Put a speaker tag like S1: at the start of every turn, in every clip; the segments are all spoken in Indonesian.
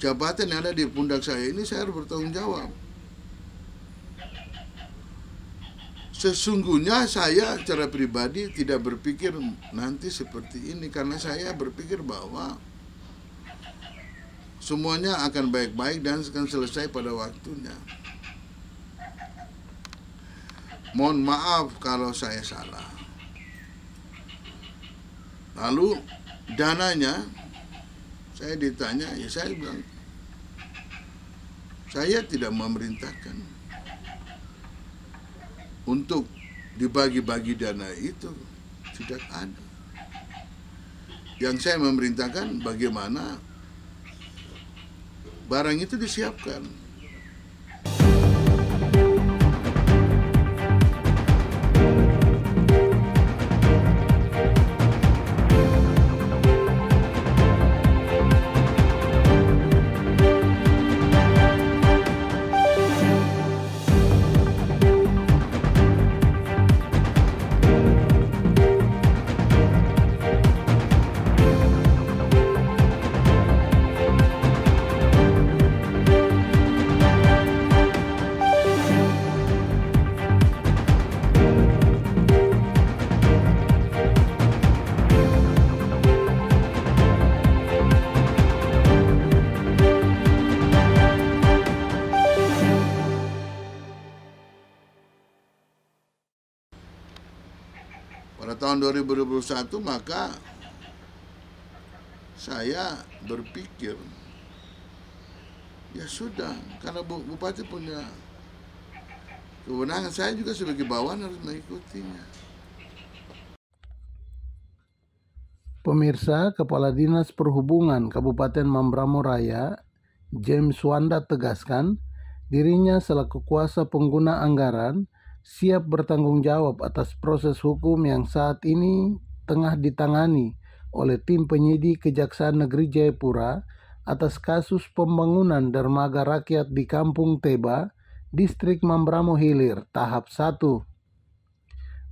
S1: jabatan yang ada di pundak saya ini saya harus bertanggung jawab. Sesungguhnya saya secara pribadi tidak berpikir nanti seperti ini, karena saya berpikir bahwa semuanya akan baik-baik dan akan selesai pada waktunya. Mohon maaf kalau saya salah. Lalu dananya, saya ditanya, ya saya bilang, saya tidak memerintahkan untuk dibagi-bagi dana itu, tidak ada. Yang saya memerintahkan bagaimana barang itu disiapkan. Pada tahun 2021 maka saya berpikir, ya sudah, karena Bupati punya kewenangan, saya juga sebagai bawahan harus mengikutinya.
S2: Pemirsa, Kepala Dinas Perhubungan Kabupaten Mambramo Raya, James Wanda tegaskan, dirinya selaku kuasa pengguna anggaran siap bertanggung jawab atas proses hukum yang saat ini tengah ditangani oleh tim penyidik Kejaksaan Negeri Jayapura atas kasus pembangunan dermaga rakyat di Kampung Teba, Distrik Mambramo Hilir, tahap 1.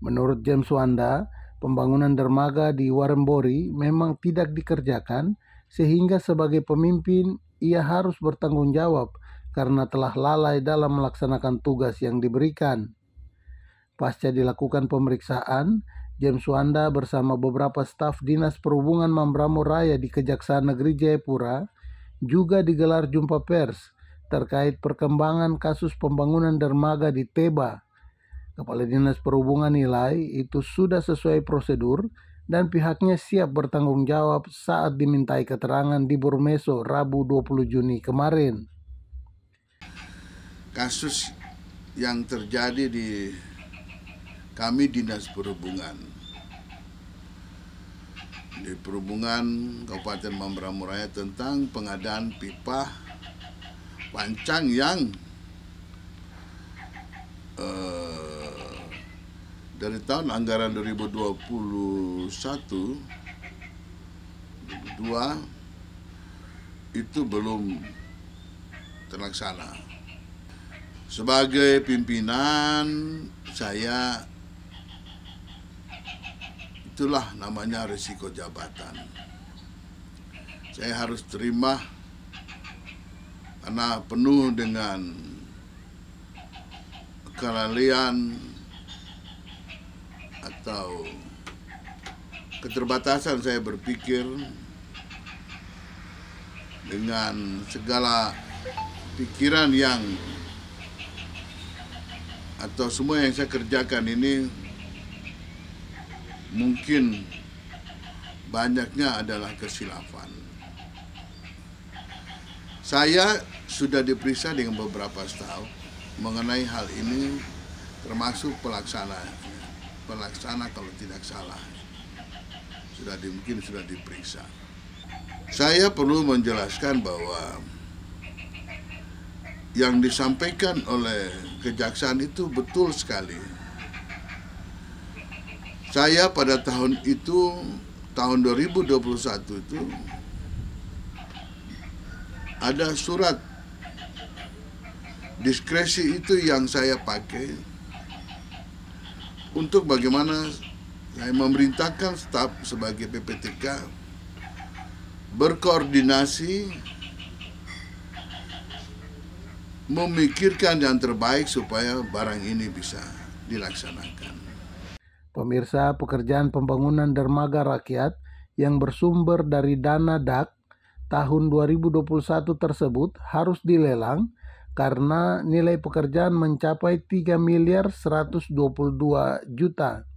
S2: Menurut James Wanda, pembangunan dermaga di Warembori memang tidak dikerjakan, sehingga sebagai pemimpin ia harus bertanggung jawab karena telah lalai dalam melaksanakan tugas yang diberikan. Pasca dilakukan pemeriksaan, James Wanda bersama beberapa staf Dinas Perhubungan Mambramo Raya di Kejaksaan Negeri Jayapura juga digelar jumpa pers terkait perkembangan kasus pembangunan dermaga di Teba. Kepala Dinas Perhubungan nilai itu sudah sesuai prosedur dan pihaknya siap bertanggung jawab saat dimintai keterangan di Burmeso Rabu 20 Juni kemarin.
S1: Kasus yang terjadi di kami Dinas Perhubungan di Perhubungan Kabupaten Mambramo Raya tentang pengadaan pipa pancang yang dari tahun anggaran 2021 itu belum terlaksana. Sebagai pimpinan saya, itulah namanya risiko jabatan. Saya harus terima karena penuh dengan kelalaian atau keterbatasan saya berpikir dengan segala pikiran yang atau semua yang saya kerjakan ini mungkin banyaknya adalah kesilapan. Saya sudah diperiksa dengan beberapa staf mengenai hal ini, termasuk pelaksana kalau tidak salah. Mungkin sudah diperiksa. Saya perlu menjelaskan bahwa yang disampaikan oleh kejaksaan itu betul sekali. Saya pada tahun 2021 itu ada surat diskresi itu yang saya pakai untuk bagaimana saya memerintahkan staf sebagai PPTK berkoordinasi memikirkan yang terbaik supaya barang ini bisa dilaksanakan.
S2: Pemirsa, pekerjaan pembangunan dermaga rakyat yang bersumber dari dana DAK tahun 2021 tersebut harus dilelang karena nilai pekerjaan mencapai 3 miliar 122 juta.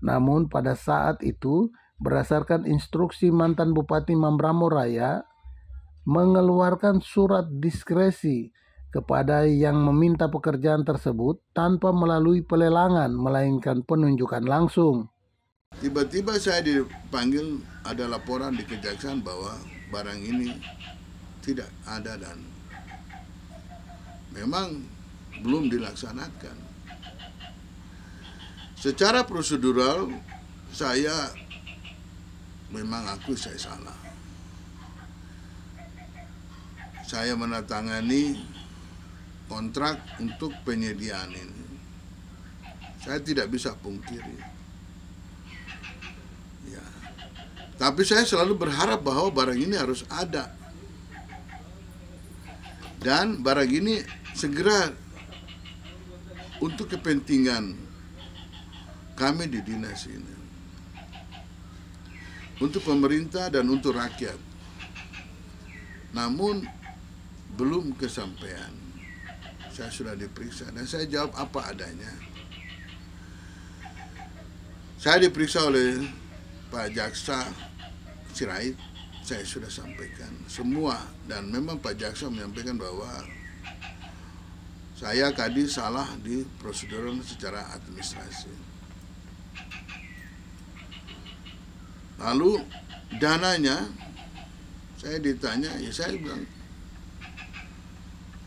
S2: Namun pada saat itu, berdasarkan instruksi mantan Bupati Mambramo Raya, mengeluarkan surat diskresi kepada yang meminta pekerjaan tersebut tanpa melalui pelelangan, melainkan penunjukan langsung.
S1: Tiba-tiba saya dipanggil, ada laporan di kejaksaan bahwa barang ini tidak ada dan memang belum dilaksanakan. Secara prosedural saya memang akui saya salah. Saya menandatangani kontrak untuk penyediaan ini. Saya tidak bisa pungkiri. Tapi saya selalu berharap bahwa barang ini harus ada. Dan barang ini segera untuk kepentingan kami di dinas ini. Untuk pemerintah dan untuk rakyat. Namun belum kesampaian. Saya sudah diperiksa dan saya jawab apa adanya. Saya diperiksa oleh Pak Jaksa Sirait, saya sudah sampaikan semua dan memang Pak Jaksa menyampaikan bahwa saya tadi salah di prosedur secara administrasi. Lalu dananya saya ditanya, ya saya bilang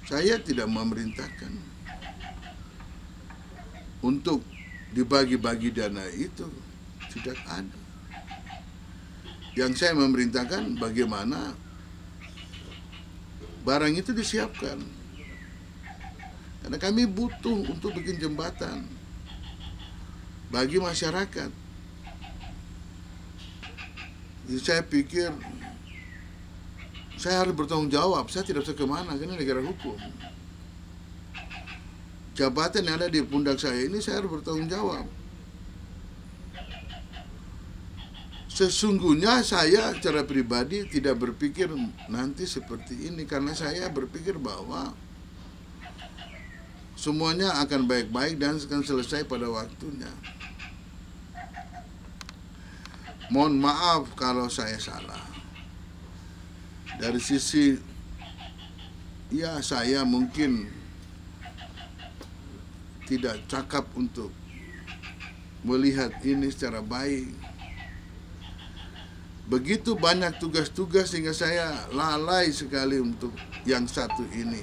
S1: saya tidak memerintahkan untuk dibagi-bagi dana itu, tidak ada. Yang saya memerintahkan bagaimana barang itu disiapkan. Karena kami butuh untuk bikin jembatan bagi masyarakat. Jadi saya pikir saya harus bertanggung jawab. Saya tidak bisa kemana, karena negara hukum. Jabatan yang ada di pundak saya ini saya harus bertanggung jawab. Sesungguhnya saya secara pribadi tidak berpikir nanti seperti ini, karena saya berpikir bahwa semuanya akan baik-baik dan akan selesai pada waktunya. Mohon maaf kalau saya salah. Dari sisi, ya saya mungkin tidak cakap untuk melihat ini secara baik. Begitu banyak tugas-tugas sehingga saya lalai sekali untuk yang satu ini.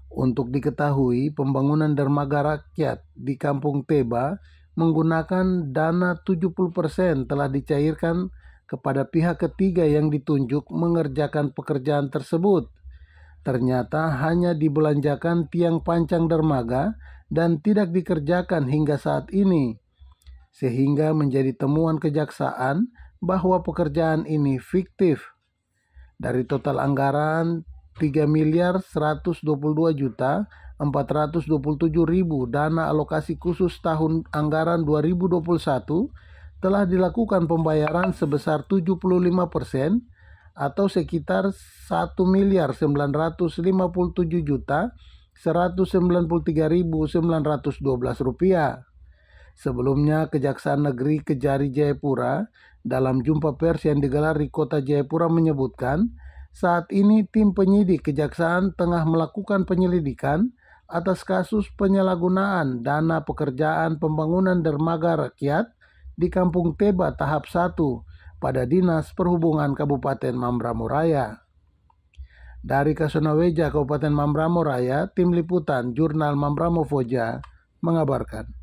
S2: Untuk diketahui, pembangunan dermaga rakyat di Kampung Teba menggunakan dana 70% telah dicairkan kepada pihak ketiga yang ditunjuk mengerjakan pekerjaan tersebut. Ternyata hanya dibelanjakan tiang pancang dermaga dan tidak dikerjakan hingga saat ini. Sehingga menjadi temuan kejaksaan bahwa pekerjaan ini fiktif. Dari total anggaran 3 miliar 122 juta 427 ribu dana alokasi khusus tahun anggaran 2021 telah dilakukan pembayaran sebesar 75% atau sekitar 1 miliar 957 juta 193.912 rupiah. Sebelumnya, Kejaksaan Negeri Kejari Jayapura dalam jumpa pers yang digelar di kota Jayapura menyebutkan, saat ini tim penyidik Kejaksaan tengah melakukan penyelidikan atas kasus penyalahgunaan dana pekerjaan pembangunan dermaga rakyat di Kampung Teba tahap 1 pada Dinas Perhubungan Kabupaten Mambramo Raya. Dari Kasonaweja, Kabupaten Mambramo Raya, tim liputan Jurnal Mambramo Foja mengabarkan.